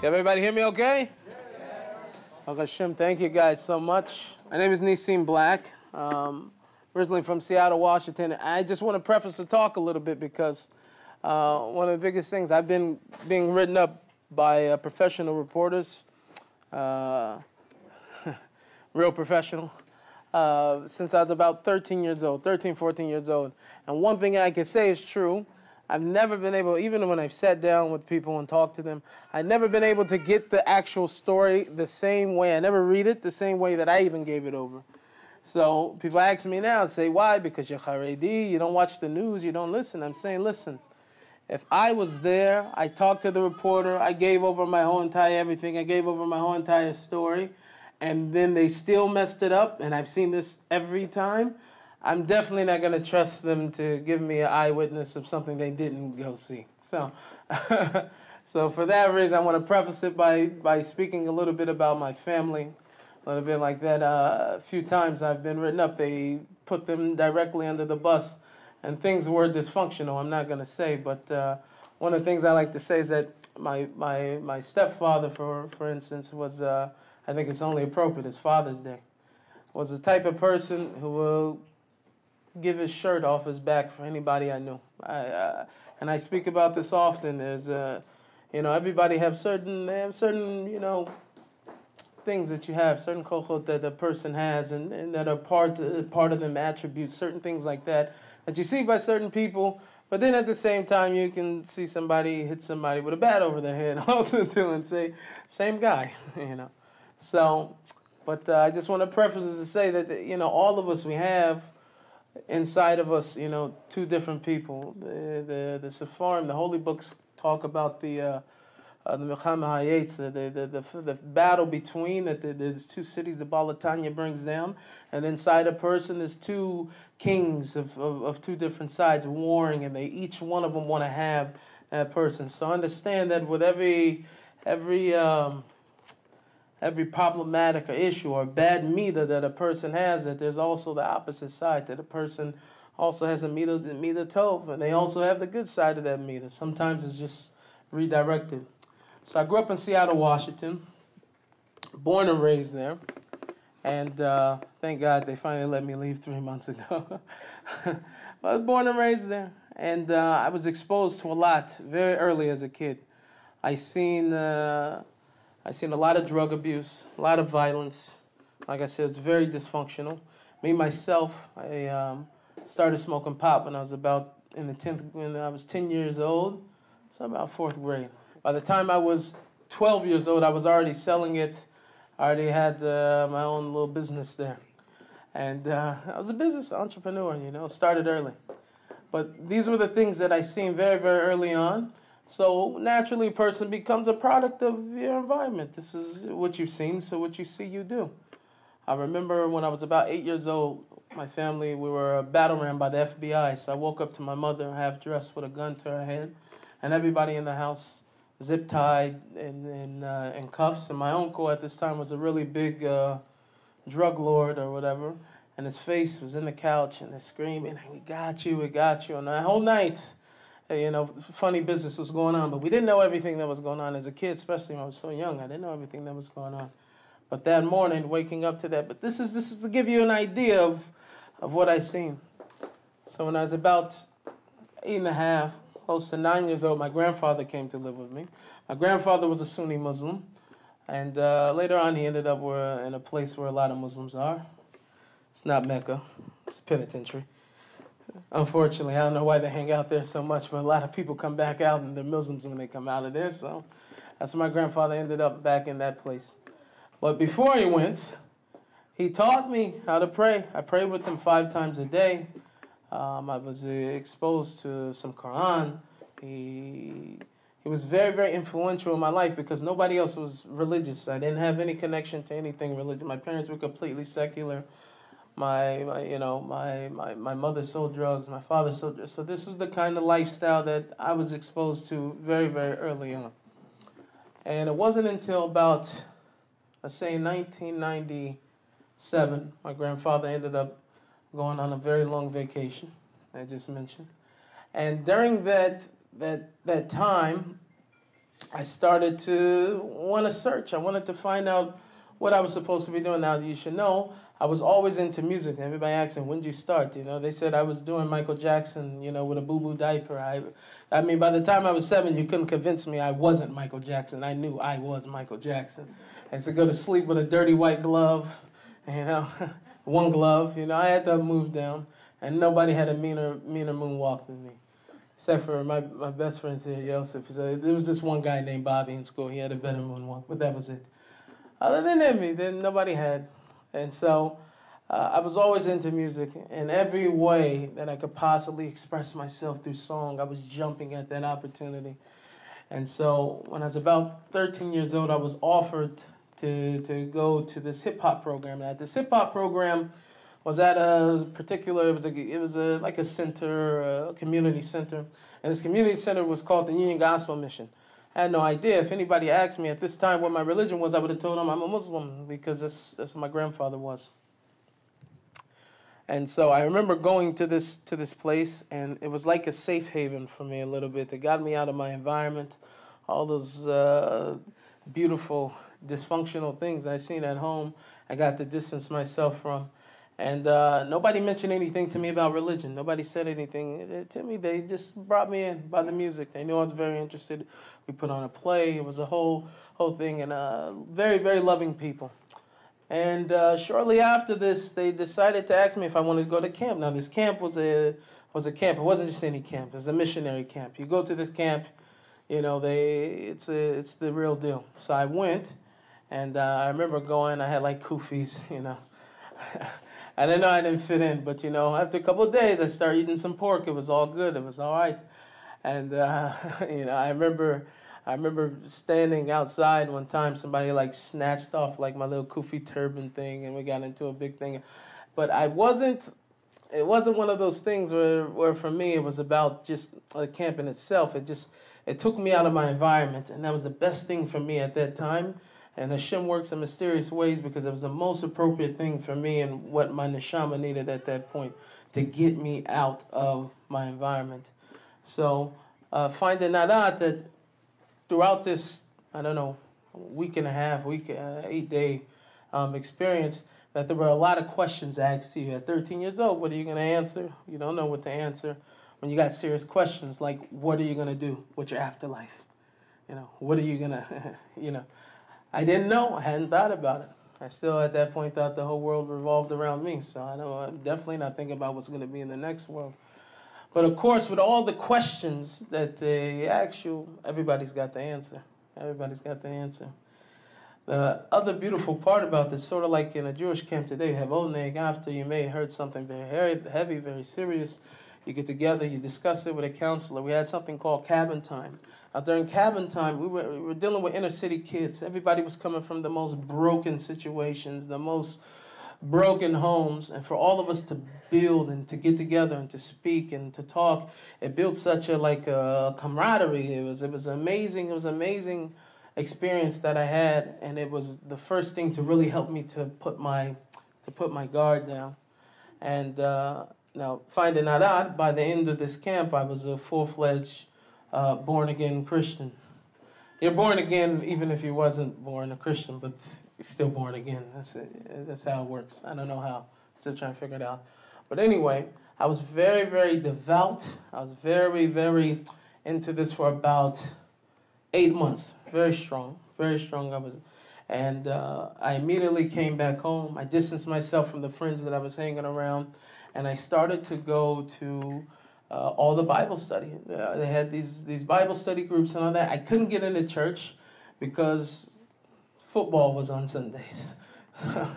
Everybody hear me okay? Okay, Hashem, thank you guys so much. My name is ניסים, Bלאק. Originally from Seattle, Washington. I just want to preface the talk a little bit because one of the biggest things, I've been being written up by professional reporters, real professional, since I was about 13, 14 years old. And one thing I can say is true. I've never been able, even when I've sat down with people and talked to them, I've never been able to get the actual story the same way. I never read it the same way that I even gave it over. So people ask me now, say, why? Because you're Haredi, you don't watch the news, you don't listen. I'm saying, listen, if I was there, I talked to the reporter, I gave over my whole entire everything, I gave over my whole entire story, and then they still messed it up, and I've seen this every time, I'm definitely not going to trust them to give me an eyewitness of something they didn't go see. So, so for that reason, I want to preface it by speaking a little bit about my family, a little bit like that. A few times I've been written up. They put them directly under the bus, and things were dysfunctional, I'm not going to say. But one of the things I like to say is that my stepfather, for instance, was, I think it's only appropriate, it's Father's Day, was the type of person who will give his shirt off his back for anybody I knew. And I speak about this often. There's, everybody have certain, things that you have, certain kochot that a person has, and that are part of them attributes, certain things like that you see by certain people. But then at the same time, you can see somebody hit somebody with a bat over their head also too, and say, same guy, So, but I just want to preface this to say that all of us, we have inside of us, two different people. The Sefarim, the holy books, talk about the battle between, that there's two cities the Balatanya brings down, and inside a person there's two kings of two different sides warring, and they each one of them want to have that person. So understand that with every problematic or issue or bad meter that a person has, that there's also the opposite side, that a person also has a meter tov, and they also have the good side of that meter. Sometimes it's just redirected. So I grew up in Seattle, Washington, born and raised there, and thank God they finally let me leave 3 months ago. I was born and raised there, and I was exposed to a lot very early as a kid. I seen a lot of drug abuse, a lot of violence. Like I said, it's very dysfunctional. Me, myself, I started smoking pot when I was when I was 10 years old, so about 4th grade. By the time I was 12 years old, I was already selling it. I already had my own little business there. And I was a business entrepreneur, started early. But these were the things that I seen very, very early on. So naturally, a person becomes a product of your environment. This is what you've seen, so what you see, you do. I remember when I was about 8 years old, my family, we were battle ran by the FBI. So I woke up to my mother, half dressed with a gun to her head, and everybody in the house zip tied in cuffs. And my uncle at this time was a really big drug lord or whatever, and his face was in the couch, and they're screaming, "We got you, we got you!" And the whole night, funny business was going on, but we didn't know everything that was going on as a kid, especially when I was so young. I didn't know everything that was going on. But that morning, waking up to that, but this is to give you an idea of what I seen. So when I was about 8.5, close to 9 years old, my grandfather came to live with me. My grandfather was a Sunni Muslim, and later on he ended up in a place where a lot of Muslims are. It's not Mecca, it's penitentiary. Unfortunately, I don't know why they hang out there so much, but a lot of people come back out and they're Muslims when they come out of there. So that's where my grandfather ended up, back in that place. But before he went, he taught me how to pray. I prayed with him 5 times a day. I was exposed to some Quran. He was very, very influential in my life because nobody else was religious. I didn't have any connection to anything religious. My parents were completely secular. My mother sold drugs, my father sold drugs. So this was the kind of lifestyle that I was exposed to very, very early on. And it wasn't until about, let's say, 1997, my grandfather ended up going on a very long vacation, I just mentioned. And during that time, I started to want to search. I wanted to find out what I was supposed to be doing. Now, you should know, I was always into music. Everybody asked me, when did you start? You know, they said I was doing Michael Jackson, you know, with a boo-boo diaper. I mean, by the time I was 7, you couldn't convince me I wasn't Michael Jackson. I knew I was Michael Jackson. I used to go to sleep with a dirty white glove, you know, one glove. You know, I had to move down, and nobody had a meaner moonwalk than me. Except for my best friend here, Yosef. There was this one guy named Bobby in school. He had a better moonwalk, but that was it. Other than me, then nobody had. And so I was always into music. In every way that I could possibly express myself through song, I was jumping at that opportunity. And so when I was about 13 years old, I was offered to go to this hip-hop program. And this hip-hop program was at a particular, it was like a center, a community center. And this community center was called the Union Gospel Mission. I had no idea. If anybody asked me at this time what my religion was, I would have told them I'm a Muslim, because that's what my grandfather was. And so I remember going to this place, and it was like a safe haven for me a little bit. It got me out of my environment, all those beautiful, dysfunctional things I seen at home. I got to distance myself from. And nobody mentioned anything to me about religion. Nobody said anything to me. They just brought me in by the music. They knew I was very interested. We put on a play. It was a whole thing, and very, very loving people. And shortly after this, they decided to ask me if I wanted to go to camp. Now, this camp was a camp. It wasn't just any camp. It was a missionary camp. You go to this camp, you know, it's the real deal. So I went, and I remember going. I had like kufis, you know. I didn't know I didn't fit in, but, you know, after a couple of days, I started eating some pork. It was all good. It was all right. And, you know, I remember standing outside one time. Somebody, like, snatched off, like, my little kufi turban thing, and we got into a big thing. But it wasn't one of those things where for me, it was about just the camp in itself. It took me out of my environment, and that was the best thing for me at that time. And Hashem works in mysterious ways, because it was the most appropriate thing for me and what my neshama needed at that point to get me out of my environment. So finding that out, that throughout this, I don't know, week and a half, 8-day experience, that there were a lot of questions asked to you. At 13 years old, what are you going to answer? You don't know what to answer. When you got serious questions like, what are you going to do with your afterlife? You know, what are you going to, you know. I didn't know. I hadn't thought about it. I still, at that point, thought the whole world revolved around me. So I'm definitely not thinking about what's going to be in the next world. But, of course, with all the questions that they ask you, everybody's got the answer. Everybody's got the answer. The other beautiful part about this, sort of like in a Jewish camp today, you have oneg after you may have heard something very heavy, very serious. You get together, you discuss it with a counselor. We had something called cabin time. During cabin time, we were dealing with inner city kids. Everybody was coming from the most broken situations, the most broken homes. And for all of us to build and to get together and to speak and to talk, it built such a camaraderie. It was amazing. It was an amazing experience that I had, and it was the first thing to really help me to put my guard down. And now, finding that out, by the end of this camp, I was a full-fledged born-again Christian. You're born again even if you wasn't born a Christian, but you're still born again. That's how it works. I don't know how. Still trying to figure it out. But anyway, I was very, very devout. I was very, very into this for about 8 months. Very strong. Very strong I was. And I immediately came back home. I distanced myself from the friends that I was hanging around. And I started to go to all the Bible study. They had these Bible study groups and all that. I couldn't get into church because football was on Sundays. So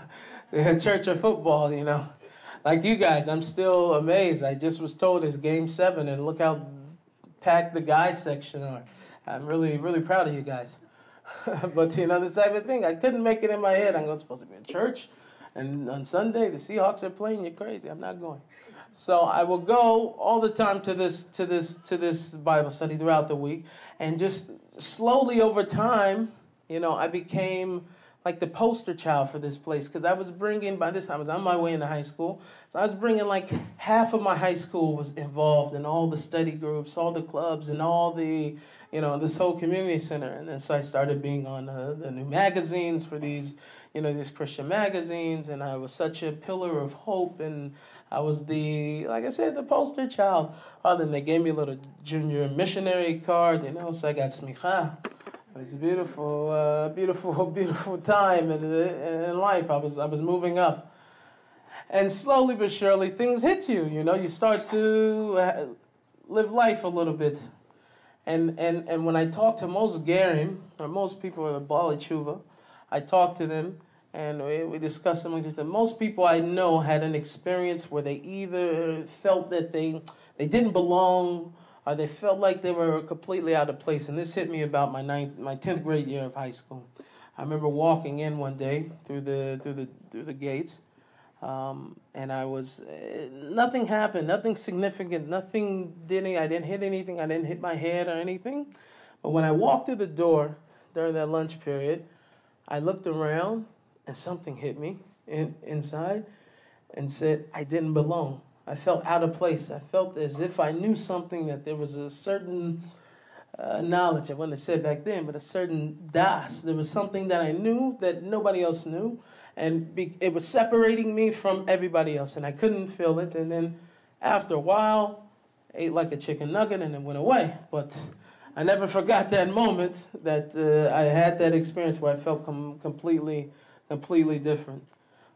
they had church or football, you know. Like you guys, I'm still amazed. I just was told it's Game 7, and look how packed the guys section are. I'm really, really proud of you guys. But, you know, this type of thing, I couldn't make it in my head. I'm supposed to be in church, and on Sunday the Seahawks are playing. You're crazy. I'm not going. So I will go all the time to this Bible study throughout the week, and just slowly over time, you know, I became like the poster child for this place, because I was bringing, by this time I was on my way into high school, so I was bringing like half of my high school was involved in all the study groups, all the clubs, and all the, this whole community center. And then so I started being on the new magazines for these, these Christian magazines, and I was such a pillar of hope, and I was like I said, the poster child. Then they gave me a little junior missionary card, so I got smicha. It was a beautiful, beautiful time in life. I was moving up. And slowly but surely, things hit you, You start to live life a little bit. And when I talk to most Gerim, or most people at the Bali Tshuva, I talk to them, and we discuss them like this. That most people I know had an experience where they either felt that they didn't belong, or they felt like they were completely out of place. And this hit me about my 10th grade year of high school. I remember walking in one day through the gates, and I was nothing happened, nothing significant, I didn't hit anything, I didn't hit my head or anything. But when I walked through the door during that lunch period, I looked around and something hit me inside and said I didn't belong. I felt out of place. I felt as if I knew something, that there was a certain knowledge, I wouldn't have said back then, but a certain das. There was something that I knew that nobody else knew, and it was separating me from everybody else, and I couldn't feel it. And then after a while, I ate like a chicken nugget, and it went away. But I never forgot that moment that I had that experience where I felt completely different.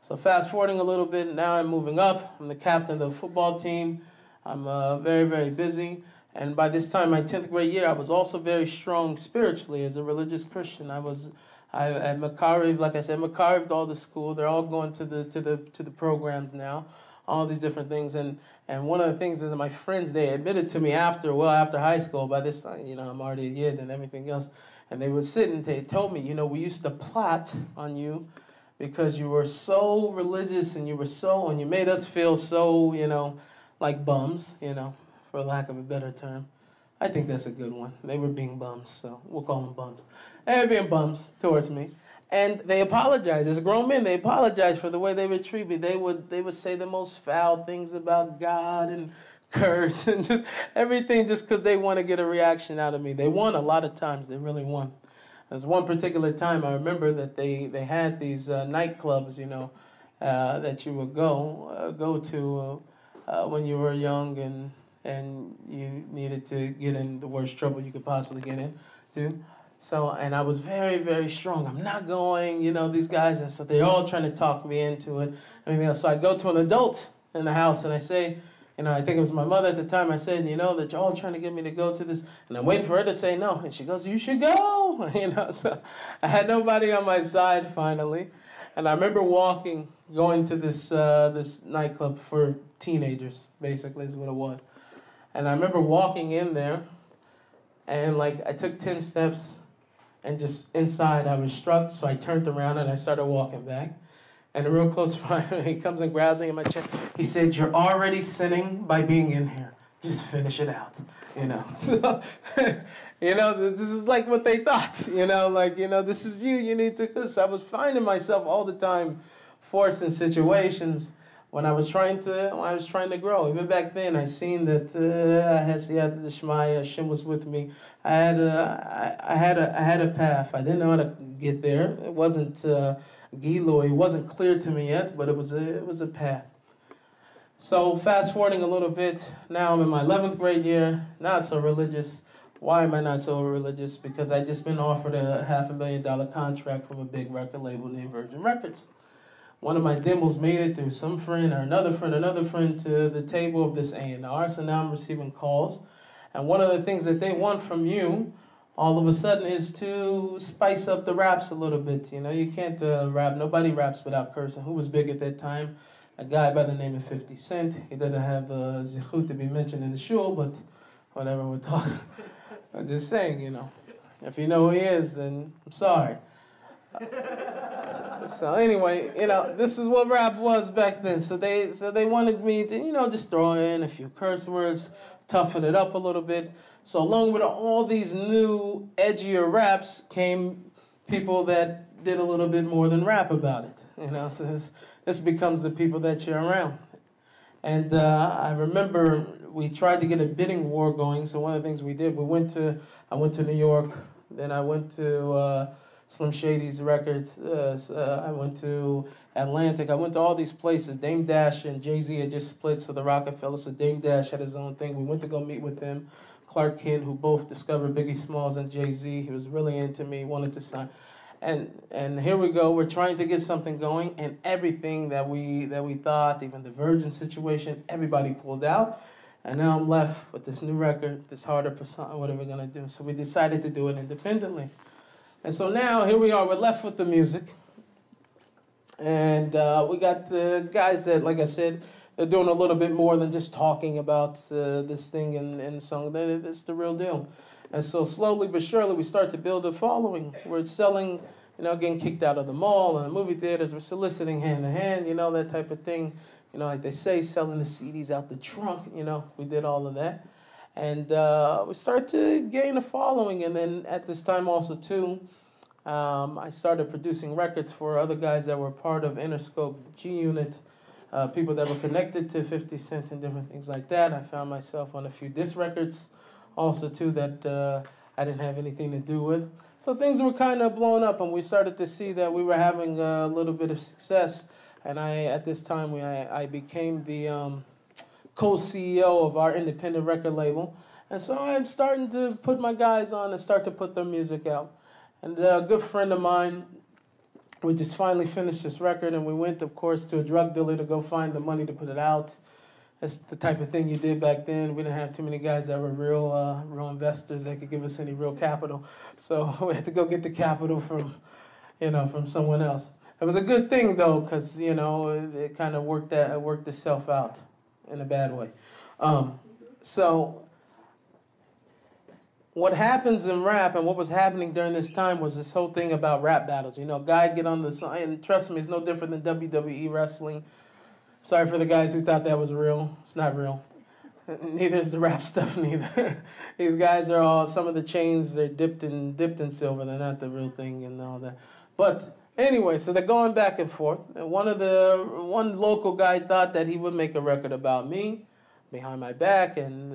So fast forwarding a little bit, now I'm moving up. I'm the captain of the football team. I'm very, very busy. And by this time, my 10th grade year, I was also very strong spiritually as a religious Christian. I had Makariv, like I said, Makarived all the school. They're all going to the programs now, all these different things. And one of the things is that my friends, they admitted to me after high school, by this time, I'm already a yid and everything else. And they would sit and they told me, we used to plot on you because you were so religious and you made us feel so, like bums, for lack of a better term. I think that's a good one. They were being bums, so we'll call them bums. They were being bums towards me. And they apologized. As grown men, they apologized for the way they would treat me. They would say the most foul things about God and curse and just everything just because they want to get a reaction out of me. They won a lot of times. They really won. There's one particular time I remember that they had these nightclubs, that you would go to when you were young and you needed to get in the worst trouble you could possibly get into. So, and I was very, very strong. I'm not going, these guys. And so they're all trying to talk me into it. Everything else. So I go to an adult in the house and I say, I think it was my mother at the time. I said, that you're all trying to get me to go to this. And I'm waiting for her to say no. And she goes, you should go. So I had nobody on my side finally. And I remember going to this nightclub for teenagers, basically is what it was. And I remember walking in there, and I took 10 steps, and just inside I was struck, so I turned around and I started walking back. And a real close friend, he comes and grabs me in my chest. He said, you're already sinning by being in here. Just finish it out, So, this is like what they thought, this is you need to, because I was finding myself all the time forced in situations when I was trying to grow. Even back then, I seen that I had Siyat Shmaya, Hashem was with me. I had a path. I didn't know how to get there. It wasn't Giloi. It wasn't clear to me yet, but it was a path. So fast forwarding a little bit, now I'm in my 11th grade year, not so religious. Why am I not so religious? Because I just been offered a $500,000 contract from a big record label named Virgin Records. One of my demos made it through some friend or another friend to the table of this A&R. So now I'm receiving calls. And one of the things that they want from you all of a sudden is to spice up the raps a little bit. You can't rap. Nobody raps without cursing. Who was big at that time? A guy by the name of 50 Cent. He doesn't have zichut to be mentioned in the shul, but whatever we're talking. I'm just saying, if you know who he is, then I'm sorry. So anyway, this is what rap was back then. So they wanted me to, just throw in a few curse words, toughen it up a little bit. So along with all these new, edgier raps came people that did a little bit more than rap about it. So this becomes the people that you're around. And I remember we tried to get a bidding war going. So one of the things we did, I went to New York, then I went to Slim Shady's records. I went to Atlantic. I went to all these places. Dame Dash and Jay-Z had just split, so the Rockefeller. So Dame Dash had his own thing. We went to go meet with him. Clark Kent, who both discovered Biggie Smalls and Jay-Z. He was really into me, wanted to sign. And here we go. We're trying to get something going, and everything that we thought, even the Virgin situation, everybody pulled out. And now I'm left with this new record, this harder persona. What are we gonna do? So we decided to do it independently. And so now here we are. We're left with the music, and we got the guys that, like I said, they're doing a little bit more than just talking about this thing in song. It's the real deal. And so slowly but surely we start to build a following. We're selling, getting kicked out of the mall and the movie theaters. We're soliciting hand to hand, that type of thing. Like they say, selling the CDs out the trunk. We did all of that. And we start to gain a following. And then at this time also too, I started producing records for other guys that were part of Interscope, G-Unit, people that were connected to 50 Cent and different things like that. I found myself on a few disc records also too that I didn't have anything to do with. So things were kind of blowing up, and we started to see that we were having a little bit of success. And at this time, I became the co-CEO of our independent record label. And so I'm starting to put my guys on and start to put their music out. And a good friend of mine, we just finally finished this record, and we went, of course, to a drug dealer to go find the money to put it out. That's the type of thing you did back then. We didn't have too many guys that were real investors that could give us any real capital. So we had to go get the capital from someone else. It was a good thing though, because it kind of worked itself out in a bad way. So what happens in rap, and what was happening during this time, was this whole thing about rap battles. Guy get on the song, and trust me, it's no different than WWE wrestling. Sorry for the guys who thought that was real. It's not real. Neither is the rap stuff, neither. These guys are all, some of the chains, they're dipped in silver. They're not the real thing and all that. But anyway, so they're going back and forth. And one local guy thought that he would make a record about me behind my back, and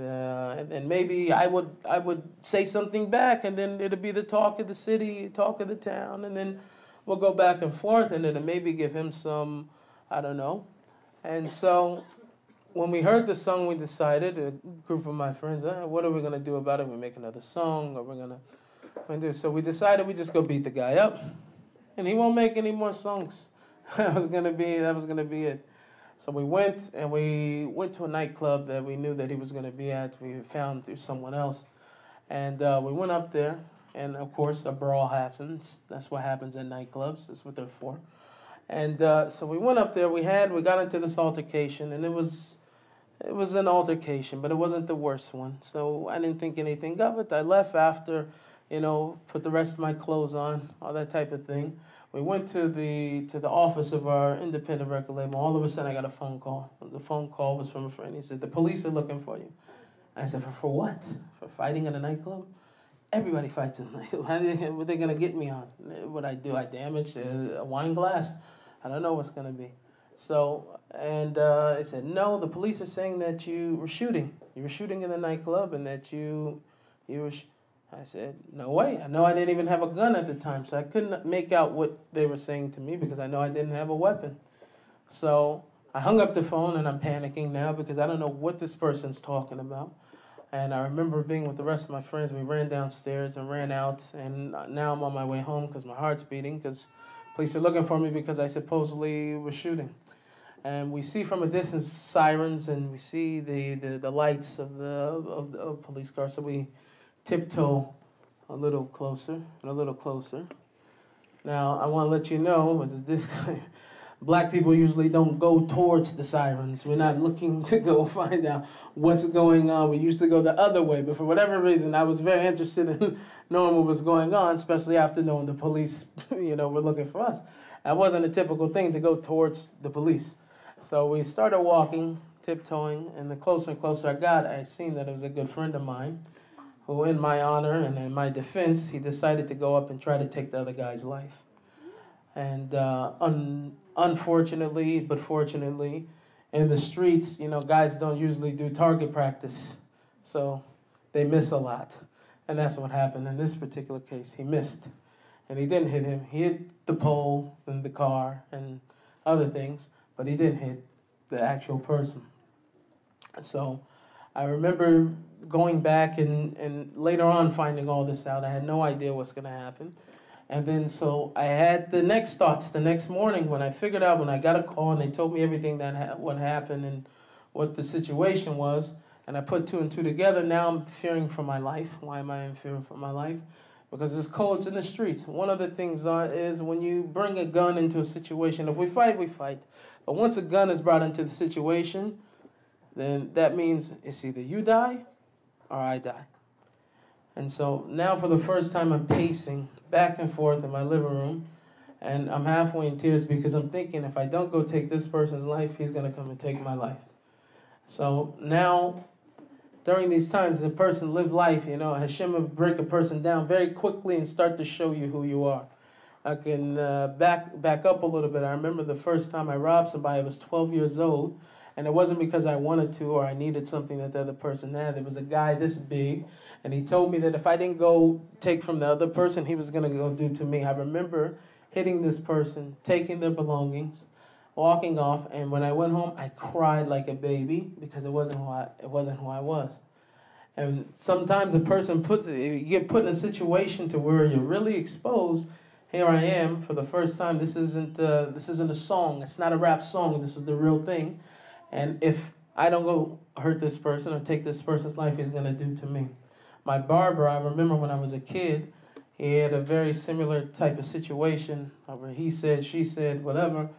maybe I would say something back, and then it'll be the talk of the city, talk of the town, and then we'll go back and forth, and it'll maybe give him some, I don't know. And so when we heard the song, we decided, a group of my friends, what are we going to do about it? We make another song, or we're going to do. So we decided we just go beat the guy up, and he won't make any more songs. That was going to be it. So we went to a nightclub that we knew that he was going to be at. We found through someone else. And we went up there, and of course a brawl happens. That's what happens at nightclubs. That's what they're for. And so we went up there. We got into this altercation, and it was an altercation, but it wasn't the worst one. So I didn't think anything of it. I left after, put the rest of my clothes on, all that type of thing. We went to the office of our independent record label. All of a sudden, I got a phone call. The phone call was from a friend. He said, "The police are looking for you." I said, "For what? For fighting in a nightclub? Everybody fights in a nightclub. What are they going to get me on? What I do? I damaged a wine glass? I don't know what's going to be." So, and I said, "No, the police are saying that you were shooting. You were shooting in the nightclub, and that you were..." I said, "No way. I know I didn't even have a gun at the time, so I couldn't make out what they were saying to me because I know I didn't have a weapon." So I hung up the phone, and I'm panicking now because I don't know what this person's talking about. And I remember being with the rest of my friends. We ran downstairs and ran out, and now I'm on my way home because my heart's beating because police are looking for me because I supposedly was shooting. And we see from a distance sirens, and we see the lights of the police cars. So we tiptoe a little closer and a little closer. Now, I want to let you know, black people usually don't go towards the sirens. We're not looking to go find out what's going on. We usually go the other way. But for whatever reason, I was very interested in knowing what was going on, especially after knowing the police, were looking for us. That wasn't a typical thing to go towards the police. So we started walking, tiptoeing, and the closer and closer I got, I seen that it was a good friend of mine who, in my honor and in my defense, he decided to go up and try to take the other guy's life. And unfortunately, but fortunately, in the streets, you know, guys don't usually do target practice, so they miss a lot. And that's what happened in this particular case. He missed, and he didn't hit him. He hit the pole and the car and other things, but he didn't hit the actual person. So I remember going back and later on finding all this out. I had no idea what's going to happen. And then so I had the next thoughts the next morning when I figured out, when I got a call and they told me everything that what happened and what the situation was, and I put two and two together. Now I'm fearing for my life. Why am I in fear for my life? Because there's codes in the streets. One of the things is when you bring a gun into a situation, if we fight, we fight. But once a gun is brought into the situation, then that means it's either you die or I die. And so now for the first time I'm pacing back and forth in my living room, and I'm halfway in tears because I'm thinking, if I don't go take this person's life, he's going to come and take my life. So now, during these times, the person lives life, you know, Hashem will break a person down very quickly and start to show you who you are. I can back up a little bit. I remember the first time I robbed somebody, I was 12 years old, and it wasn't because I wanted to or I needed something that the other person had. There was a guy this big, and he told me that if I didn't go take from the other person, he was going to go do to me. I remember hitting this person, taking their belongings, walking off, and when I went home, I cried like a baby because it wasn't who I was. And sometimes a person you get put in a situation to where you're really exposed. Here I am for the first time. This isn't a song. It's not a rap song. This is the real thing. And if I don't go hurt this person or take this person's life, he's going to do to me. My barber, I remember when I was a kid, he had a very similar type of situation where he said, she said, whatever.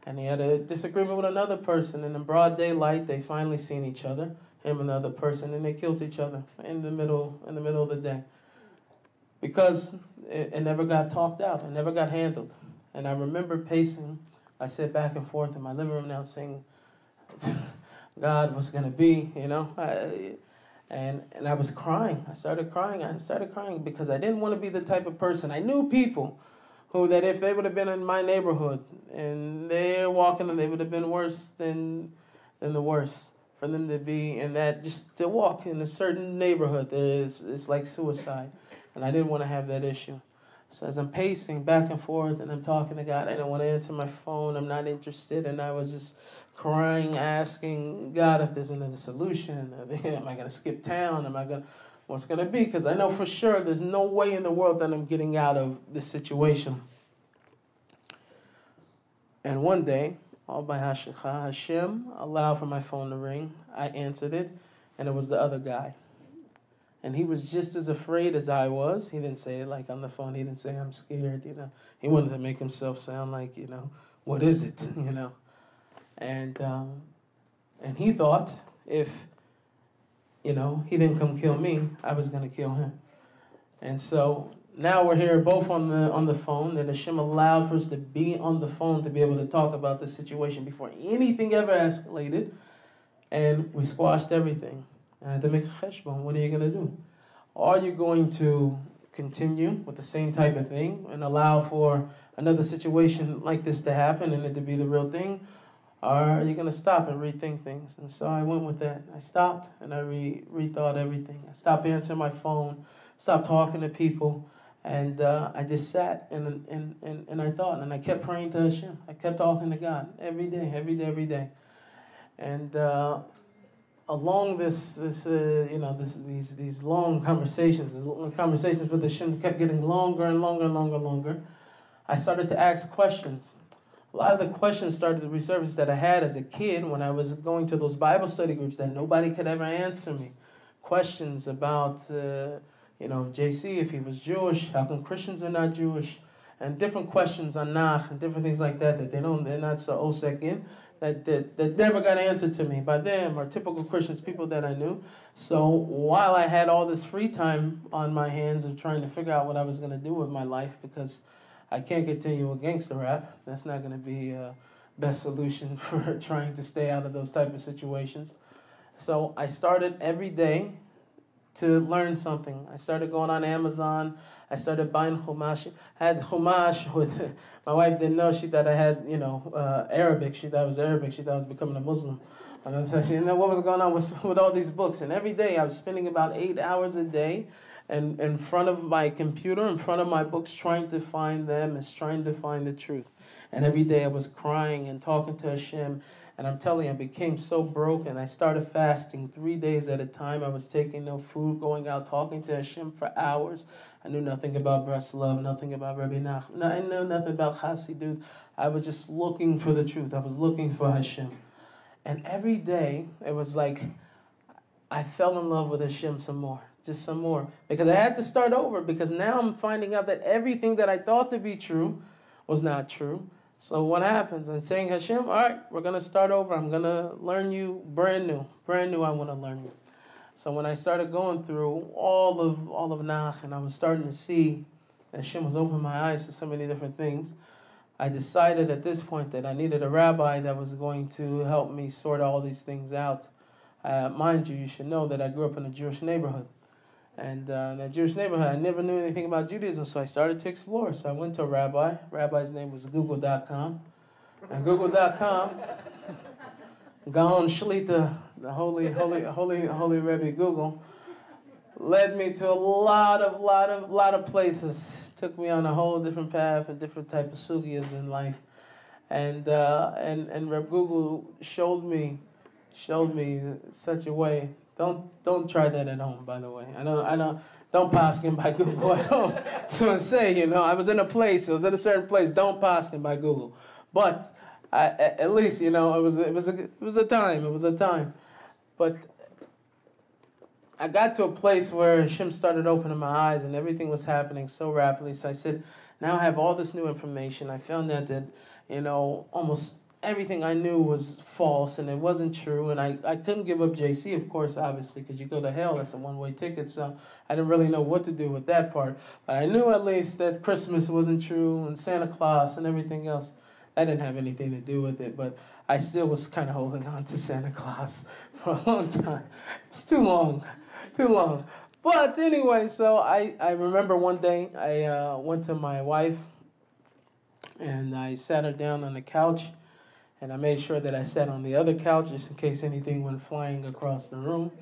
And he had a disagreement with another person. And in broad daylight, they finally seen each other, him and the other person, and they killed each other in the middle of the day. Because it never got talked out. It never got handled. And I remember pacing. I sat back and forth in my living room now saying, God, what's going to be, you know? And I was crying. I started crying because I didn't want to be the type of person. I knew people who that if they would have been in my neighborhood and they're walking, and they would have been worse than the worst. For them to be in that, just to walk in a certain neighborhood, it's like suicide. And I didn't want to have that issue. So as I'm pacing back and forth and I'm talking to God, I don't want to answer my phone. I'm not interested. And I was just crying, asking God if there's another solution. Am I going to skip town? What's going to be? Because I know for sure there's no way in the world that I'm getting out of this situation. And one day, all by Hashem allowed for my phone to ring. I answered it, and it was the other guy. And he was just as afraid as I was. He didn't say it like on the phone. He didn't say, I'm scared, you know. He wanted to make himself sound like, you know, what is it, you know. And he thought if, you know, he didn't come kill me, I was going to kill him. And so now we're here both on the phone, and Hashem allowed for us to be on the phone to be able to talk about the situation before anything ever escalated. And we squashed everything. I had to make a cheshbon. What are you going to do? Are you going to continue with the same type of thing and allow for another situation like this to happen and it to be the real thing? Or are you going to stop and rethink things? And so I went with that. I stopped and I rethought everything. I stopped answering my phone, stopped talking to people, and I just sat and I thought, and I kept praying to Hashem. I kept talking to God every day. And along these long conversations, with Hashem kept getting longer and longer. I started to ask questions. A lot of the questions started to resurface that I had as a kid when I was going to those Bible study groups that nobody could ever answer me. Questions about, JC, if he was Jewish, how come Christians are not Jewish, and different questions on Nach and different things like that they're not so osek in, that never got answered to me by them or typical Christians, people that I knew. So while I had all this free time on my hands of trying to figure out what I was going to do with my life, because I can't continue with gangster rap. That's not going to be a best solution for trying to stay out of those type of situations. So I started every day to learn something. I started going on Amazon. I started buying chumash. I had chumash with, my wife didn't know. She thought I had, Arabic. She thought I was Arabic. She thought I was becoming a Muslim. And so she didn't know what was going on with all these books. And every day I was spending about 8 hours a day and in front of my computer, in front of my books, trying to find them and trying to find the truth. And every day I was crying and talking to Hashem. And I'm telling you, I became so broken. I started fasting 3 days at a time. I was taking no food, going out, talking to Hashem for hours. I knew nothing about Breslov, nothing about Rabbi Nachman. I knew nothing about Chassidut. I was just looking for the truth. I was looking for Hashem. And every day, it was like I fell in love with Hashem some more. Just some more. Because I had to start over. Because now I'm finding out that everything that I thought to be true was not true. So what happens? I'm saying, Hashem, all right, we're going to start over. I'm going to learn you brand new. Brand new, I want to learn you. So when I started going through all of Nach, and I was starting to see that Hashem was opening my eyes to so many different things, I decided at this point that I needed a rabbi that was going to help me sort all these things out. Mind you, you should know that I grew up in a Jewish neighborhood. And in that Jewish neighborhood, I never knew anything about Judaism, so I started to explore. So I went to a rabbi. Rabbi's name was Google.com. And Google.com, Gaon Shlita, the holy Rebbe Google, led me to a lot of places. Took me on a whole different path and different type of sugyas in life. And Reb Google showed me such a way. Don't try that at home, by the way. Don't paskin by Google at home. So I say, I was in a certain place. Don't paskin by Google. But at least, it was a time. But I got to a place where Hashem started opening my eyes and everything was happening so rapidly. So I said, now I have all this new information. I found out that, almost everything I knew was false and it wasn't true. And I couldn't give up JC, of course, obviously, because you go to hell, that's a one-way ticket. So I didn't really know what to do with that part. But I knew at least that Christmas wasn't true and Santa Claus and everything else. That didn't have anything to do with it. But I still was kind of holding on to Santa Claus for a long time. It's too long. But anyway, so I remember one day I went to my wife and I sat her down on the couch. And I made sure that I sat on the other couch just in case anything went flying across the room.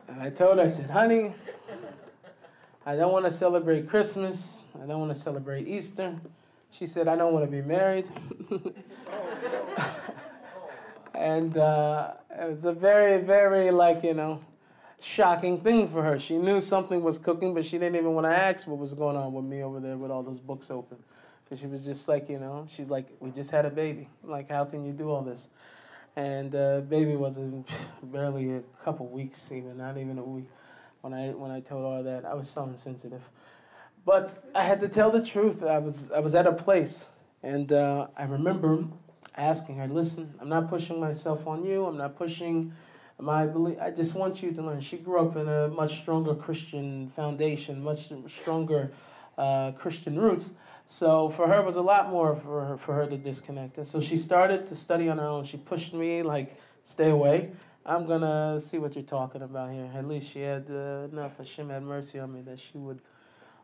And I told her, I said, honey, I don't want to celebrate Christmas. I don't want to celebrate Easter. She said, I don't want to be married. And it was a very, very, shocking thing for her. She knew something was cooking, but she didn't even want to ask what was going on with me over there with all those books open. She was just like, she's like, we just had a baby. Like, how can you do all this? And baby was barely a couple weeks, even not even a week. When I told her that, I was so insensitive. But I had to tell the truth. I was at a place, and I remember asking her, listen, I'm not pushing myself on you. I'm not pushing my belief. I just want you to learn. She grew up in a much stronger Christian foundation, much stronger Christian roots. So for her, it was a lot more for her to disconnect. And so she started to study on her own. She pushed me, stay away. I'm going to see what you're talking about here. At least she had enough. Hashem had mercy on me that she would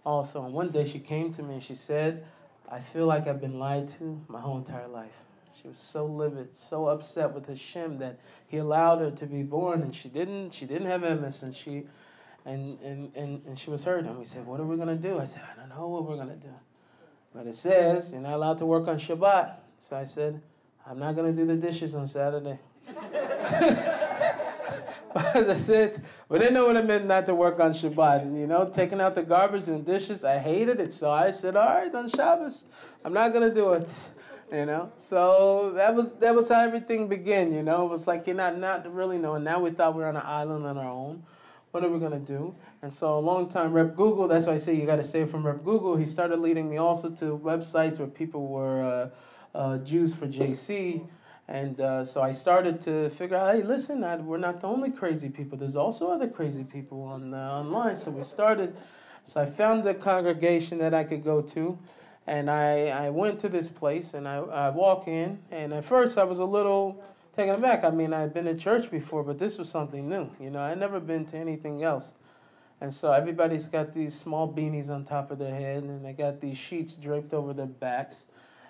also. And one day she came to me and she said, I feel like I've been lied to my whole entire life. She was so livid, so upset with Hashem that he allowed her to be born. And she didn't have MS, and she was hurt. And we said, what are we going to do? I said, I don't know what we're going to do. But it says you're not allowed to work on Shabbat. So I said, I'm not going to do the dishes on Saturday. That's it. We didn't know what it meant not to work on Shabbat. Taking out the garbage and dishes, I hated it. So I said, all right, on Shabbos, I'm not going to do it. So that was how everything began. It was like you're not really knowing. Now we thought we were on an island on our own. What are we going to do? And so a long time, Rep Google, that's why I say you got to stay from Rep Google. He started leading me also to websites where people were Jews for JC. And so I started to figure out, hey, listen, we're not the only crazy people. There's also other crazy people online. So I found a congregation that I could go to. And I went to this place, and I walk in. And at first, I was a little taken aback. I mean, I'd been to church before, but this was something new. I'd never been to anything else. And so everybody's got these small beanies on top of their head, and they got these sheets draped over their backs,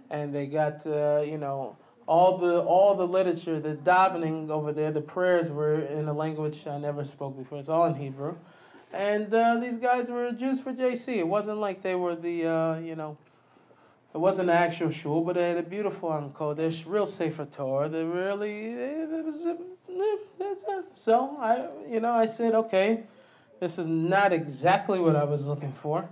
and they got all the literature, the davening over there, the prayers were in a language I never spoke before. It's all in Hebrew. And these guys were Jews for JC. It wasn't like they were it wasn't an actual shul, but they had a beautiful Kodesh, real Sefer Torah. They really, so I said, okay, this is not exactly what I was looking for.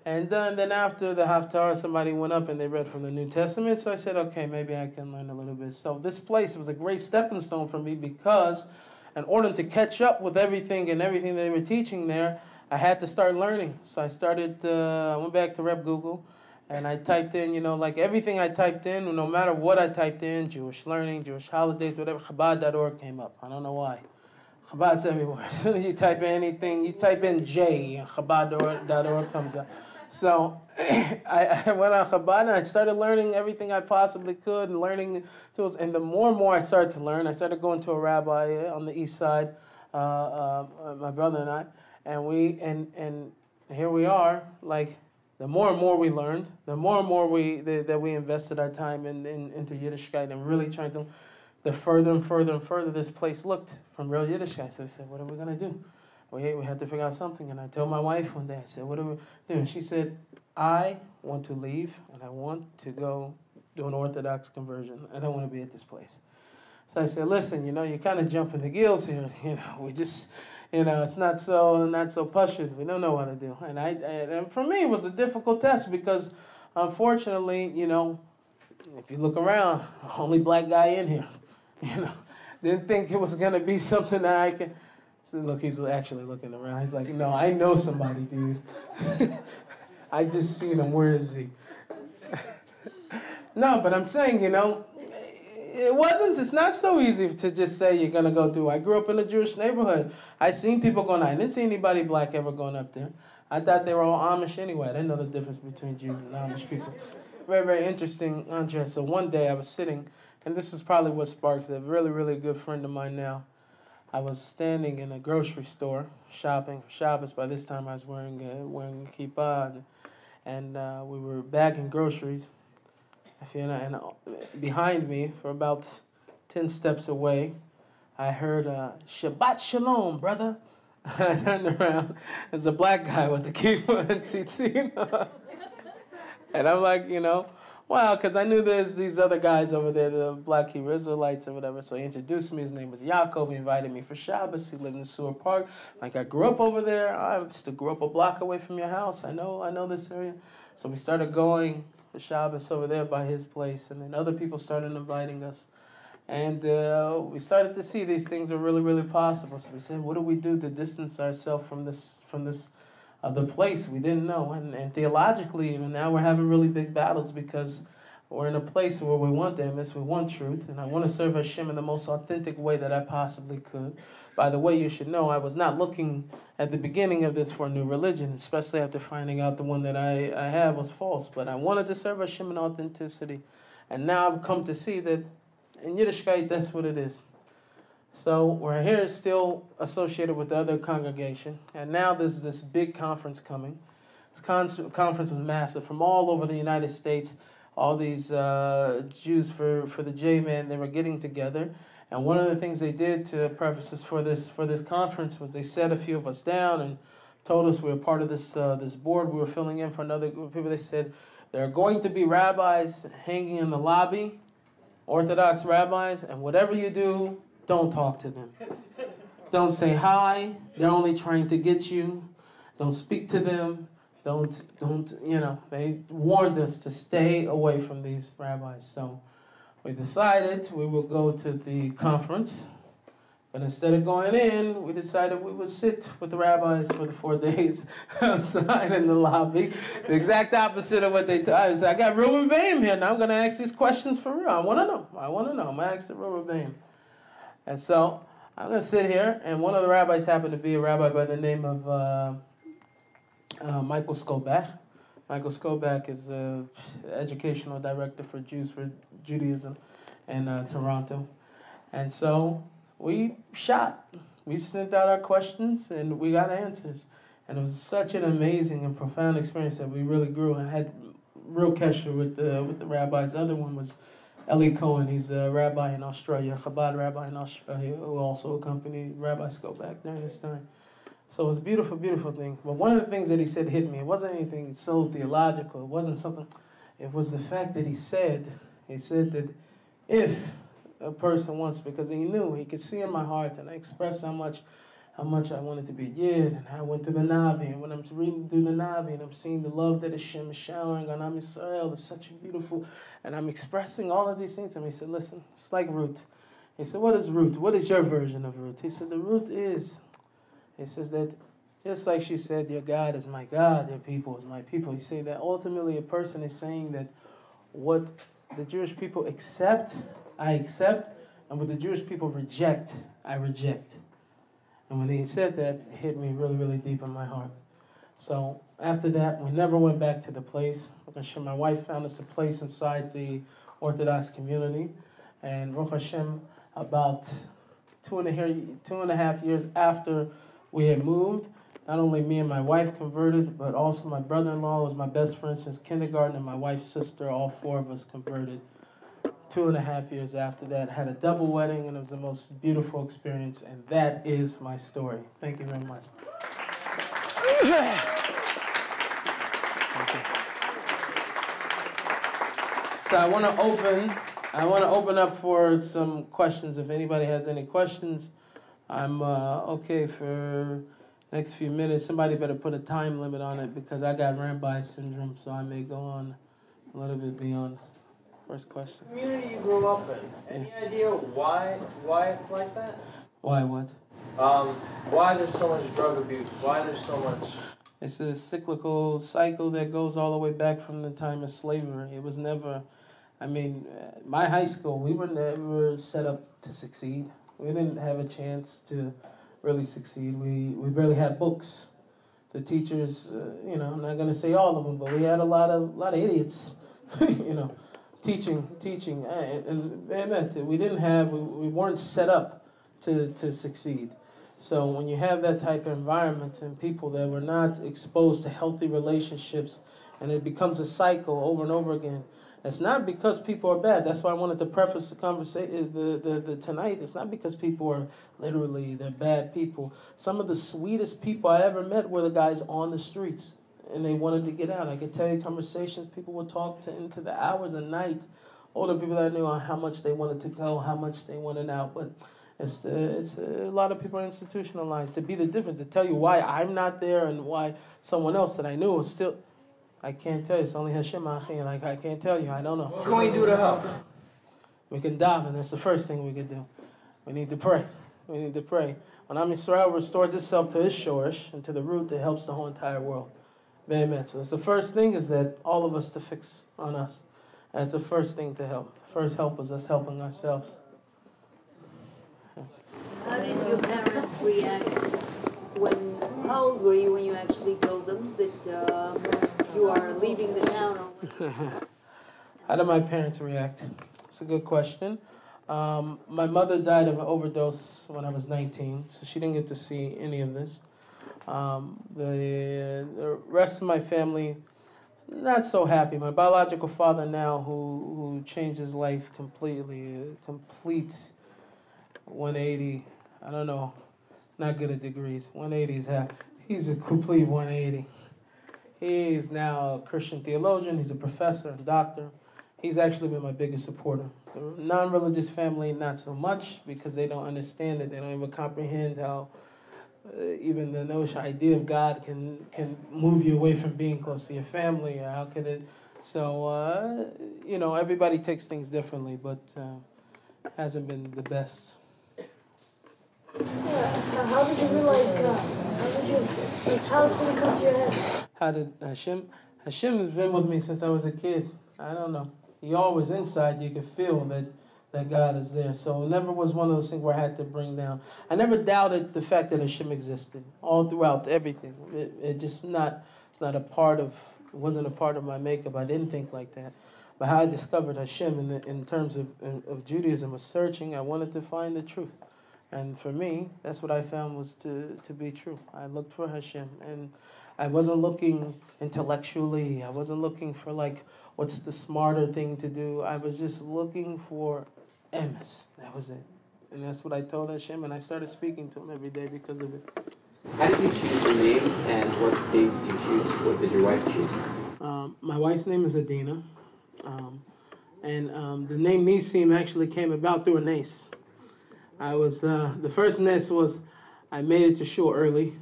And then after the Haftarah, somebody went up and they read from the New Testament. So I said, okay, maybe I can learn a little bit. So this place was a great stepping stone for me because in order to catch up with everything and everything they were teaching there, I had to start learning. So I went back to Rep Google and I typed in, like everything I typed in, no matter what I typed in, Jewish learning, Jewish holidays, whatever, Chabad.org came up. I don't know why. Chabad's everywhere. As soon as you type in anything, you type in J, and Chabad.org comes up. So I went on Chabad and I started learning everything I possibly could and learning tools. And the more and more I started to learn, I started going to a rabbi on the east side, my brother and I, and here we are. Like the more and more we learned, the more and more that we invested our time into Yiddishkeit and really trying to. The further and further and further this place looked from real Yiddishkeit. So I said, what are we going to do? We had to figure out something. And I told my wife one day, I said, what do we do? And she said, I want to leave and I want to go do an Orthodox conversion. I don't want to be at this place. So I said, listen, you're kind of jumping the gills here. We just, it's not so pushing. We don't know what to do. And for me, it was a difficult test because, unfortunately, if you look around, only black guy in here. Didn't think it was going to be something that I can... So look, he's actually looking around. He's like, no, I know somebody, dude. I just seen him. Where is he? No, but I'm saying, it's not so easy to just say you're going to go through. I grew up in a Jewish neighborhood. I seen people going out. I didn't see anybody black ever going up there. I thought they were all Amish anyway. I didn't know the difference between Jews and Amish people. Very, very interesting, Andrea. So one day I was sitting... And this is probably what sparked it. A really, really good friend of mine now. I was standing in a grocery store shopping for Shabbos. By this time, I was wearing a kippah, and we were bagging groceries. And behind me, for about 10 steps away, I heard Shabbat Shalom, brother. I turned around. There's a black guy with a kippah and tzitzit. And I'm like, wow, because I knew there's these other guys over there, the Black Hebrew Israelites or whatever. So he introduced me. His name was Yaakov. He invited me for Shabbos. He lived in Sewer Park. Like, I grew up over there. I just grew up a block away from your house. I know this area. So we started going for Shabbos over there by his place. And then other people started inviting us. And we started to see these things are really, really possible. So we said, what do we do to distance ourselves from this the place we didn't know, and theologically even now we're having really big battles because we're in a place where we want we want truth, and I want to serve Hashem in the most authentic way that I possibly could. By the way, you should know I was not looking at the beginning of this for a new religion, especially after finding out the one that I had was false, but I wanted to serve Hashem in authenticity, and now I've come to see that in Yiddishkeit that's what it is. So we're here still associated with the other congregation. And now there's this big conference coming. This conference was massive from all over the United States. All these Jews for the J-Man, they were getting together. And one of the things they did to preface us for this conference was they set a few of us down and told us we were part of this board. We were filling in for another group of people. They said, there are going to be rabbis hanging in the lobby, Orthodox rabbis, and whatever you do, don't talk to them. Don't say hi. They're only trying to get you. Don't speak to them. Don't, they warned us to stay away from these rabbis. So we decided we would go to the conference. But instead of going in, we decided we would sit with the rabbis for the 4 days outside in the lobby. The exact opposite of what they told us. I got real Rebbeim here. Now I'm going to ask these questions for real. I want to know. I'm going to ask the real Rebbeim. And so I'm going to sit here, and one of the rabbis happened to be a rabbi by the name of Michael Skobach. Michael Skobach is an educational director for Jews for Judaism in Toronto. And so we shot. We sent out our questions, and we got answers. And it was such an amazing and profound experience that we really grew. I had real kesher with the rabbis. The other one was Eli Cohen. He's a rabbi in Australia, a Chabad rabbi in Australia, who also accompanied Rabbi Skoback during this time. So it was a beautiful, beautiful thing. But one of the things that he said hit me. It wasn't anything so theological. It wasn't something. It was the fact that he said that if a person wants, because he knew, he could see in my heart, and I expressed how much I wanted to be Yid, and how I went through the Navi, and when I'm reading through the Navi, and I'm seeing the love that Hashem is showering on Am Yisrael, it's such a beautiful, and I'm expressing all of these things to him. He said, listen, it's like root. He said, what is root? What is your version of root? He said, the root is, he says that, just like she said, your God is my God, your people is my people. He said that ultimately a person is saying that what the Jewish people accept, I accept, and what the Jewish people reject, I reject. And when he said that, it hit me really, really deep in my heart. So after that, we never went back to the place. My wife found us a place inside the Orthodox community. And Baruch Hashem, about two and a half years after we had moved, not only me and my wife converted, but also my brother-in-law was my best friend since kindergarten, and my wife's sister, all four of us converted. 2.5 years after that, had a double wedding, and it was the most beautiful experience, and that is my story. Thank you very much. So I want to open up for some questions. If anybody has any questions, I'm okay for next few minutes. Somebody better put a time limit on it because I got Rabbi syndrome, so I may go on a little bit beyond. First question. Community you grew up in. Any idea why it's like that? Why what? Why there's so much drug abuse? Why there's so much? It's a cyclical cycle that goes all the way back from the time of slavery. It was never, I mean, my high school, we were never set up to succeed. We didn't have a chance to really succeed. We barely had books. The teachers, I'm not going to say all of them, but we had a lot of idiots, teaching, and we weren't set up to succeed. So when you have that type of environment and people that were not exposed to healthy relationships, and it becomes a cycle over and over again, it's not because people are bad. That's why I wanted to preface the conversation the tonight. It's not because people are they're bad people. Some of the sweetest people I ever met were the guys on the streets, and they wanted to get out. I could tell you conversations people would talk into the hours of night. Older people that I knew on how much they wanted to go, how much they wanted out. But it's a lot of people are institutionalized. To be the difference, to tell you why I'm not there and why someone else that I knew is still, I can't tell you. It's only Hashem, like I can't tell you. I don't know. What can we do to help? We can daven. That's the first thing we could do. We need to pray. We need to pray. When Am Yisrael restores itself to its shorish and to the root, it helps the whole entire world. So it's the first thing is that all of us to fix on us. That's the first thing to help. The first help is us helping ourselves. How did your parents react how old were you when you actually told them that you are leaving the town? How did my parents react? It's a good question. My mother died of an overdose when I was 19, so she didn't get to see any of this. The rest of my family, not so happy. My biological father now, who changed his life completely, a complete 180, I don't know, not good at degrees. 180 is half. He's a complete 180. He is now a Christian theologian. He's a professor and doctor. He's actually been my biggest supporter. The non-religious family, not so much, because they don't understand it. They don't even comprehend how even the notion, idea of God can move you away from being close to your family. Or how could it? So, everybody takes things differently, but hasn't been the best. How did you realize God? How did it come to your head? How did Hashem? Hashem has been with me since I was a kid. I don't know. He always inside you could feel that God is there. So it never was one of those things where I had to bring down. I never doubted the fact that Hashem existed all throughout everything. It wasn't a part of my makeup. I didn't think like that. But how I discovered Hashem in terms of Judaism was searching. I wanted to find the truth. And for me, that's what I found was to be true. I looked for Hashem, and I wasn't looking intellectually. I wasn't looking for like, what's the smarter thing to do. I was just looking for emes. That was it. And that's what I told Hashem, and I started speaking to him every day because of it. How did you choose your name, and what name did you choose? What did your wife choose? My wife's name is Adina, and the name Nisim actually came about through a nace. I was the first nace was I made it to shul early.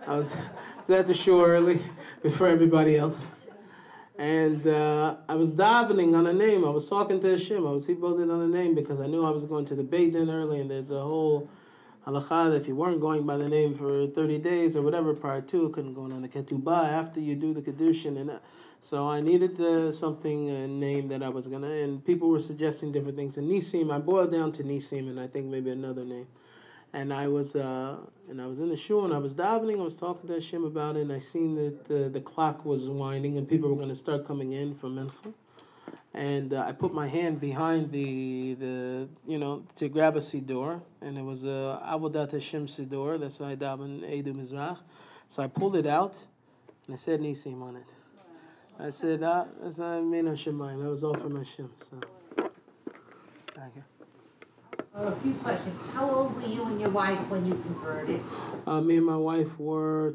I was at the shul early before everybody else, and I was davening on a name. I was talking to Hashem. I was hibboded on a name because I knew I was going to the Beit Din early, and there's a whole halakha that if you weren't going by the name for 30 days or whatever prior to, couldn't go on the ketubah after you do the kedushin. And so I needed something, a name that I was gonna. And people were suggesting different things. And Nisim, I boiled down to Nisim, and I think maybe another name. And I was in the shul, and I was davening. I was talking to Hashem about it, and I seen that the clock was winding, and people were going to start coming in from mincha. And I put my hand behind the to grab a siddur, and it was a Avodat Hashem siddur. That's why I daven Eidu Mizrach. So I pulled it out, and I said Nisim on it. I said, that's not Min Hashemayim. That was all from Hashem. So, thank you. A few questions. How old were you and your wife when you converted? Me and my wife were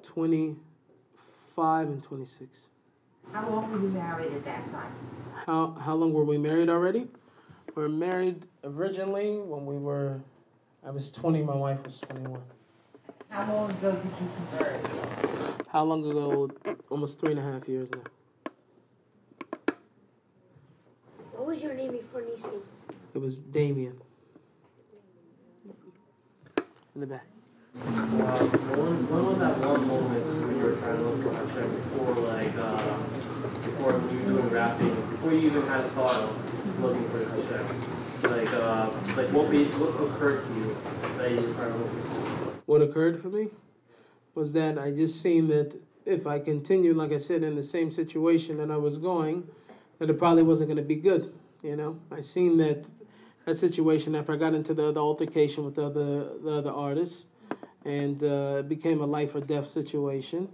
25 and 26. How long were you married at that time? How long were we married already? We were married originally when I was 20, my wife was 21. How long ago did you convert? How long ago? Almost 3.5 years now. What was your name before Nisim? It was Damien. In the back. When was that one moment when you were trying to look for Hashem before you were doing rapping, before you even had a thought of looking for Hashem? What occurred to you that you were trying to look for? What occurred for me was that I just seen that if I continued, like I said, in the same situation that I was going, that it probably wasn't going to be good. I seen that situation after I got into the altercation with the other artists, and it became a life or death situation.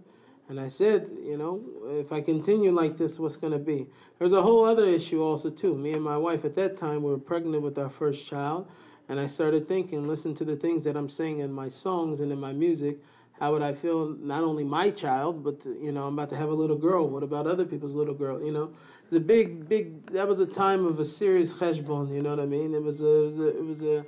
And I said, if I continue like this, what's going to be? There's a whole other issue also too. Me and my wife at that time, we were pregnant with our first child, and I started thinking, listen to the things that I'm saying in my songs and in my music. How would I feel, not only my child, but, I'm about to have a little girl. What about other people's little girl, The that was a time of a serious cheshbon, you know what I mean? It was the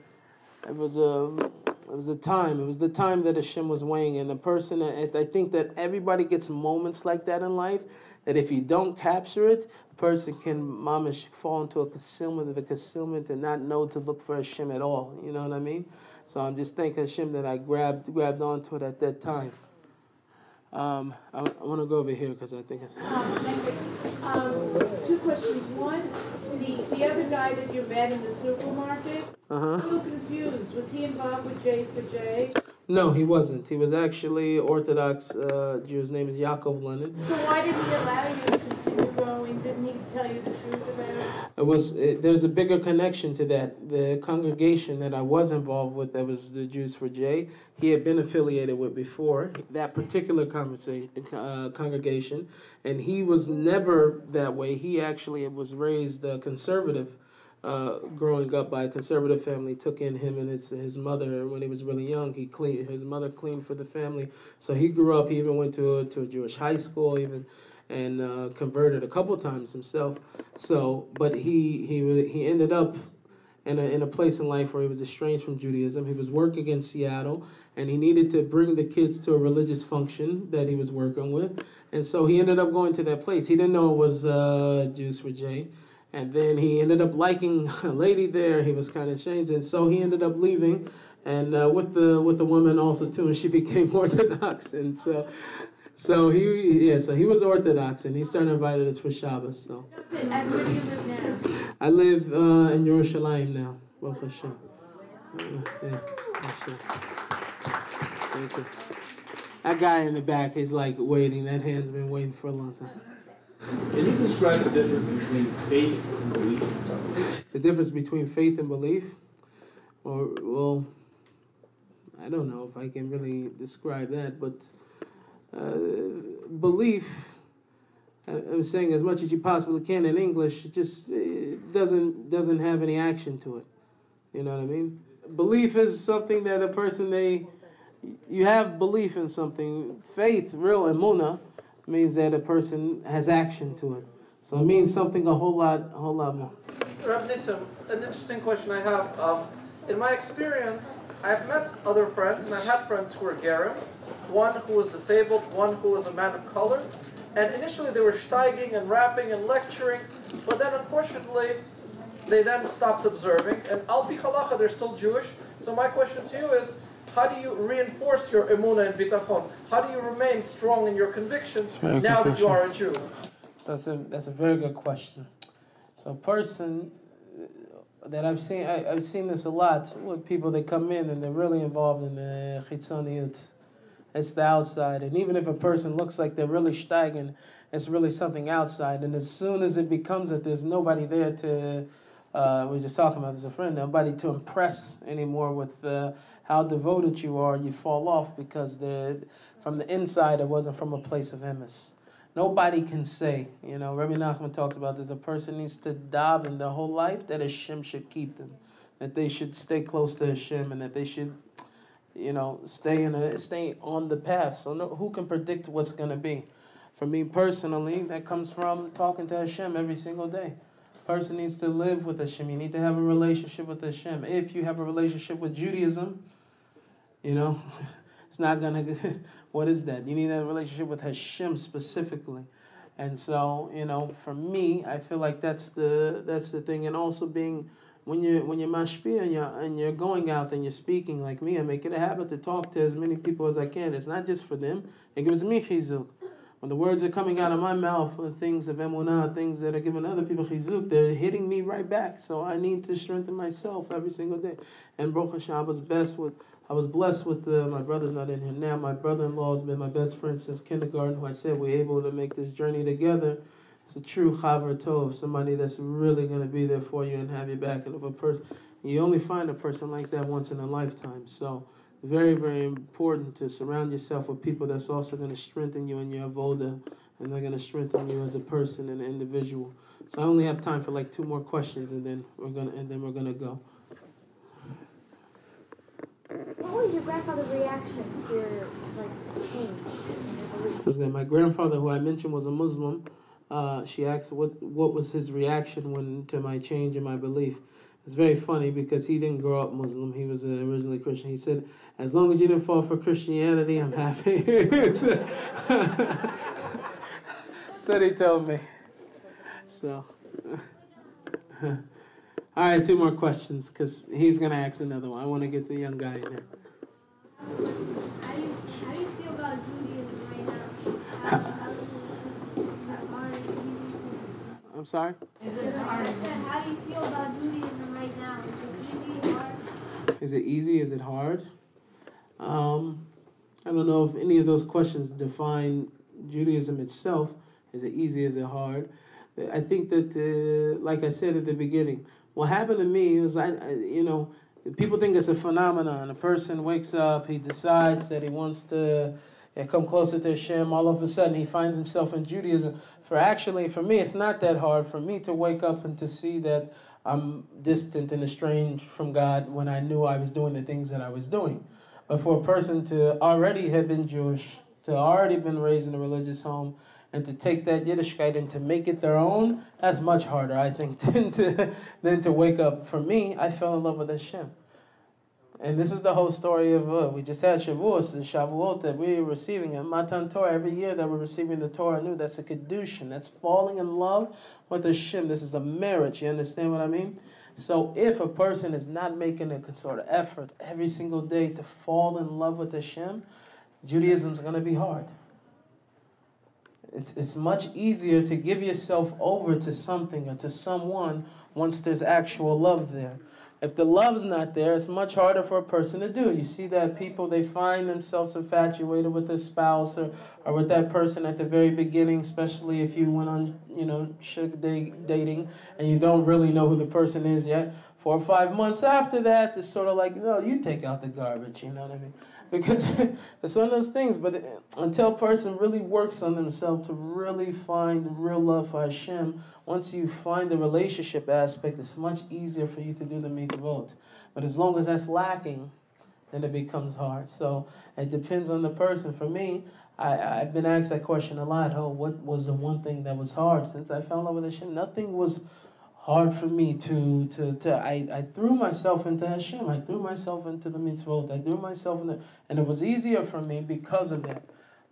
time that Hashem was weighing, and the person, I think that everybody gets moments like that in life, that if you don't capture it, a person can mamish fall into a concealment and not know to look for Hashem at all, you know what I mean? So I'm just thanking Hashem that I grabbed onto it at that time. I want to go over here because I think it's... Two questions. One, the other guy that you met in the supermarket, I'm a little confused. Was he involved with J for J? No, he wasn't. He was actually Orthodox Jew. His name is Yaakov Lenin. So why didn't he allow you to continue going? Didn't he tell you the truth about it? There's a bigger connection to that. The congregation that I was involved with, that was the Jews for J, he had been affiliated with before, that particular congregation, and he was never that way. He actually was raised conservative, growing up by a conservative family. Took in him and his mother when he was really young. His mother cleaned for the family, so he grew up. He even went to a Jewish high school, and converted a couple times himself. So, but he ended up in a place in life where he was estranged from Judaism. He was working in Seattle, and he needed to bring the kids to a religious function that he was working with, and so he ended up going to that place. He didn't know it was Jews for J. And then he ended up liking a lady there. He was kind of changed, and so he ended up leaving, and with the woman also too, and she became Orthodox. And so he was Orthodox, and he started inviting us for Shabbos. So. And where do you live now? I live in Yerushalayim now. Baruch Hashem. Thank you. That guy in the back is like waiting. That hand's been waiting for a long time. Can you describe the difference between faith and belief? The difference between faith and belief? Or, well, I don't know if I can really describe that, but belief, I'm saying as much as you possibly can in English, it doesn't have any action to it. You know what I mean? Belief is something that a person, you have belief in something. Faith, real emunah, means that a person has action to it. So it means something a whole lot more. Rav Nisim, an interesting question I have. In my experience, I've met other friends, and I've had friends who were Gerim, one who was disabled, one who was a man of color, and initially they were steiging and rapping and lecturing, but then unfortunately, they then stopped observing, and al pi halacha, they're still Jewish. So my question to you is, how do you reinforce your emunah and bitachon? How do you remain strong in your convictions now that you are a Jew? So that's a very good question. So a person that I've seen this a lot with people that come in and they're really involved in the chitzoniyut. It's the outside. And even if a person looks like they're really steigen, it's really something outside. And as soon as it becomes that there's nobody there to, we were just talking about this as a friend, nobody to impress anymore with how devoted you are, you fall off because from the inside it wasn't from a place of emes. Nobody can say, Rabbi Nachman talks about this, a person needs to daven their whole life that Hashem should keep them, that they should stay close to Hashem, and that they should, stay on the path. So who can predict what's going to be? For me personally, that comes from talking to Hashem every single day. A person needs to live with Hashem. You need to have a relationship with Hashem. If you have a relationship with Judaism, it's not going to, what is that? You need a relationship with Hashem specifically. And so, for me, I feel like that's the thing. And also being, when you're mashpia and you're going out and you're speaking like me, I make it a habit to talk to as many people as I can. It's not just for them. It gives me chizuk. When the words are coming out of my mouth, things of emunah, things that are giving other people chizuk, they're hitting me right back. So I need to strengthen myself every single day. And Baruch Hashem, I was blessed with, my brother's not in here now, my brother-in-law has been my best friend since kindergarten, who I said we're able to make this journey together. It's a true chaver tov, somebody that's really going to be there for you and have you back. And if a person, you only find a person like that once in a lifetime. So very, very important to surround yourself with people that's also going to strengthen you in your avoda, and they're going to strengthen you as a person and an individual. So I only have time for like 2 more questions, and then we're gonna go. What was your grandfather's reaction to your change? My grandfather, who I mentioned, was a Muslim. She asked what was his reaction to my change in my belief. It's very funny because he didn't grow up Muslim. He was originally Christian. He said, as long as you didn't fall for Christianity, I'm happy. Said he told me. So, all right, 2 more questions because he's going to ask another one. I want to get the young guy in there. How do you feel about Judaism right now? I'm sorry? Is it hard? I said, how do you feel about Judaism right now? Is it easy, hard? Is it easy? Is it hard? I don't know if any of those questions define Judaism itself. Is it easy? Is it hard? I think that, like I said at the beginning, what happened to me was, people think it's a phenomenon. A person wakes up, he decides that he wants to come closer to Hashem. All of a sudden, he finds himself in Judaism. For me, it's not that hard for me to wake up and to see that I'm distant and estranged from God when I knew I was doing the things that I was doing. But for a person to already have been Jewish, to already been raised in a religious home, and to take that Yiddishkeit and to make it their own, that's much harder, I think, than to wake up. For me, I fell in love with Hashem. And this is the whole story of, we just had Shavuot that we're receiving, and Matan Torah, every year that we're receiving the Torah new, that's a Kedushin, that's falling in love with Hashem. This is a marriage, you understand what I mean? So if a person is not making a sort of effort every single day to fall in love with Hashem, Judaism's going to be hard. It's much easier to give yourself over to something or to someone once there's actual love there. If the love's not there, it's much harder for a person to do it. You see that people, they find themselves infatuated with their spouse or with that person at the very beginning, especially if you went on, sugar dating and you don't really know who the person is yet. 4 or 5 months after that, it's sort of like, no, you take out the garbage, you know what I mean? Because it's one of those things, but until a person really works on themselves to really find real love for Hashem, once you find the relationship aspect, it's much easier for you to do the mitzvot. But as long as that's lacking, then it becomes hard. So it depends on the person. For me, I've been asked that question a lot. Oh, what was the one thing that was hard? Since I fell in love with Hashem, nothing was hard for me I threw myself into Hashem. I threw myself into the mitzvot. I threw myself into, and it was easier for me because of that.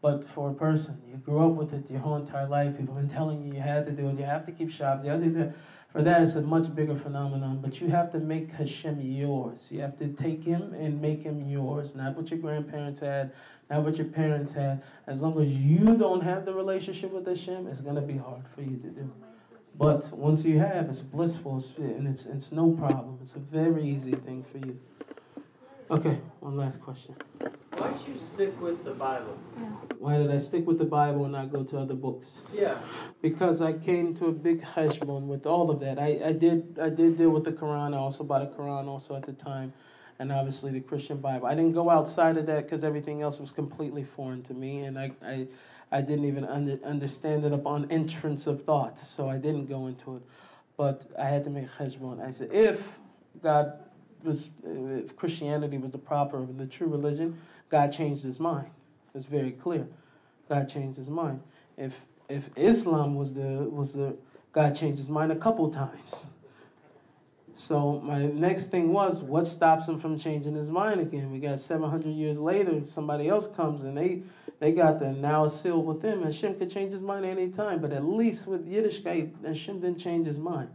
But for a person, you grew up with it your whole entire life. People have been telling you have to do it. You have to keep Shabbat. You have to do that. For that, it's a much bigger phenomenon. But you have to make Hashem yours. You have to take him and make him yours. Not what your grandparents had, not what your parents had. As long as you don't have the relationship with Hashem, it's going to be hard for you to do. But once you have, it's blissful, and it's no problem. It's a very easy thing for you. Okay, one last question. Why'd you stick with the Bible? Why did I stick with the Bible and not go to other books? Yeah. Because I came to a big cheshbon with all of that. I did deal with the Quran. I also bought a Quran also at the time, and obviously the Christian Bible. I didn't go outside of that because everything else was completely foreign to me, and I didn't even understand it upon entrance of thought, so I didn't go into it. But I had to make cheshbon. I said, if Christianity was the true religion, God changed his mind. It's very clear. God changed his mind. If Islam was the God changed his mind a couple times. So my next thing was, what stops him from changing his mind again? We got 700 years later, somebody else comes and they got the now sealed with them. Hashem could change his mind any time, but at least with Yiddishkeit, Hashem didn't change his mind.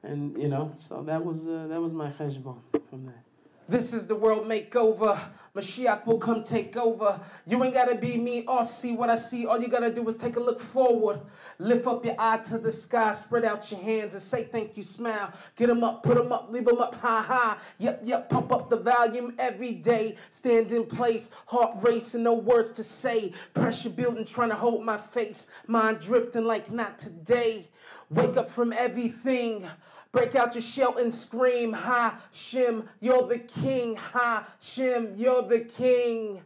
And, so that was my cheshbon from that. This is the world makeover. Mashiach will come take over. You ain't got to be me or see what I see. All you got to do is take a look forward. Lift up your eye to the sky. Spread out your hands and say thank you, smile. Get them up, put them up, leave them up, ha ha. Yep, pump up the volume every day. Stand in place, heart racing, no words to say. Pressure building, trying to hold my face. Mind drifting like not today. Wake up from everything. Break out your shell and scream, Hashem, you're the king. Hashem, you're the king.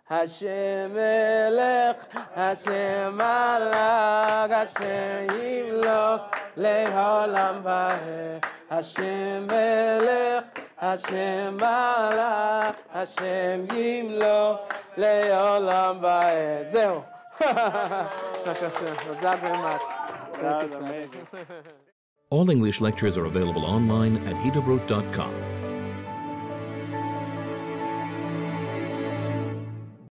Hashem Melech, Hashem Malach, Hashem Yimloch, Le'olam Va'eh. Hashem Melech, Hashem Malach, Hashem Yimloch, Le'olam Va'eh. Zeo. Thank you very much. All English lectures are available online at hedobrote.com.